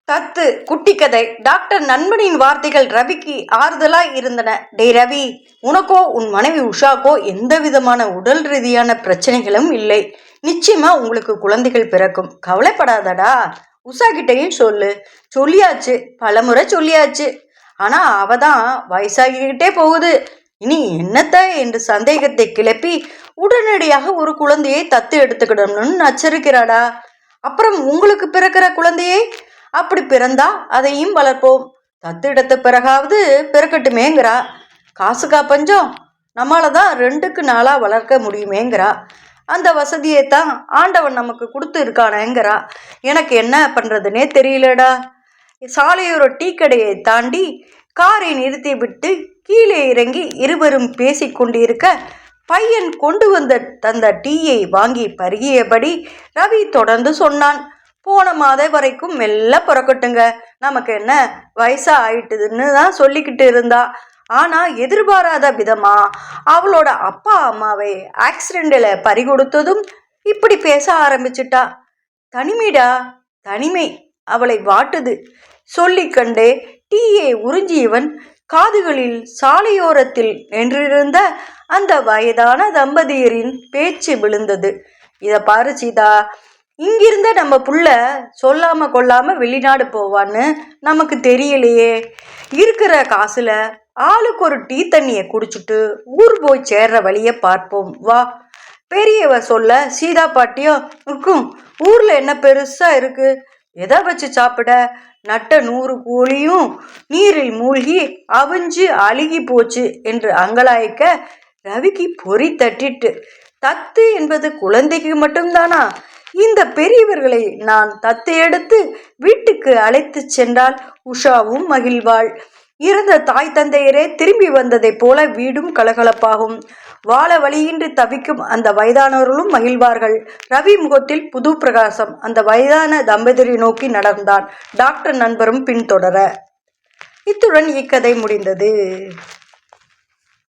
தத்து குட்டி கதை. டாக்டர் நண்பனின் வார்த்தைகள் ரவிக்கு ஆறுதலாய் இருந்தன. டேய் ரவி, உனக்கோ உன் மனைவி உஷாக்கோ எந்த விதமான உடல் ரீதியான பிரச்சனைகளும் இல்லை. நிச்சயமா உங்களுக்கு குழந்தைகள் பிறக்கும். கவலைப்படாதடா. உஷா கிட்டையும் சொல்லியாச்சு, பலமுறை சொல்லியாச்சு. ஆனா அவதான் வயசாகிக்கிட்டே போகுது. இனி என்னத்த என்று சந்தேகத்தை கிளப்பி உடனடியாக ஒரு குழந்தையை தத்து எடுத்துக்கிடணும்னு நச்சரிக்கிறாடா. அப்புறம் உங்களுக்கு பிறக்கிற குழந்தையை அப்படி பிறந்தா அதையும் வளர்ப்போம். தத்து எடுத்த பிறகாவது பிறக்கட்டுமேங்கிறா. காசுக்கா பஞ்சம்? நம்மளாதான் 2க்கு 4 வளர்க்க முடியுமேங்கிறா. அந்த வசதியை தான் ஆண்டவன் நமக்கு கொடுத்து இருக்கானேங்கிறா. எனக்கு என்ன பண்றதுன்னே தெரியலடா. சாலையோர டீ கடையை தாண்டி காரை நிறுத்தி விட்டு கீழே இறங்கி இருவரும் பேசி கொண்டிருக்க பையன் கொண்டு தந்த டீயை வாங்கி பருகியபடி ரவி தொடர்ந்து சொன்னான். போன மாதம் வரைக்கும் மெல்ல பிறக்கட்டுங்க, நமக்கு என்ன வயசா ஆயிட்டுதுன்னு தான் சொல்லிக்கிட்டு இருந்தா. ஆனா எதிர்பாராத விதமா அவளோட அப்பா அம்மாவை ஆக்சிடென்ட்ல பறிகொடுத்ததும் இப்படி பேச ஆரம்பிச்சிட்டா. தனிமைடா, தனிமை அவளை வாட்டுது. சொல்லிக்கண்டே டீயை உறிஞ்சியவன் காதுகளில் சாலையோரத்தில் நின்றிருந்த அந்த வயதான தம்பதியரின் பேச்சு விழுந்தது. இத பாரு சீதா, இங்கிருந்த நம்ம புள்ள சொல்லாம கொள்ளாம வெளிநாடு போவான்னு நமக்கு தெரியலையே. இருக்கிற காசுல ஆளுக்கு ஒரு டீ தண்ணியை குடிச்சிட்டு ஊர் போய் சேர்ற வழிய பார்ப்போம் வா. பெரியவ சொல்ல சீதா பாட்டியும் இருக்கும். ஊர்ல என்ன பெருசா இருக்கு, எதை வச்சு சாப்பிட? நட்ட 100 கோழியும் நீரில் மூழ்கி அவிஞ்சு அழுகி போச்சு என்று அங்கலாய்க்க ரவிக்கு பொறி தட்டிட்டு, தத்து என்பது குழந்தைக்கு மட்டும்தானா? இந்த பெரியவர்களை நான் தத்து எடுத்து வீட்டுக்கு அழைத்து சென்றால் உஷாவும் மகிழ்வாள். இறந்த தாய் தந்தையரே திரும்பி வந்ததை போல வீடும் கலகலப்பாகும். வாழ வழியின்றி தவிக்கும் அந்த வயதானவர்களும் மகிழ்வார்கள். ரவி முகத்தில் புது பிரகாசம். அந்த வயதான தம்பதியை நோக்கி நடந்தான். டாக்டர் நண்பரும் பின்தொடர. இத்துடன் இக்கதை முடிந்தது.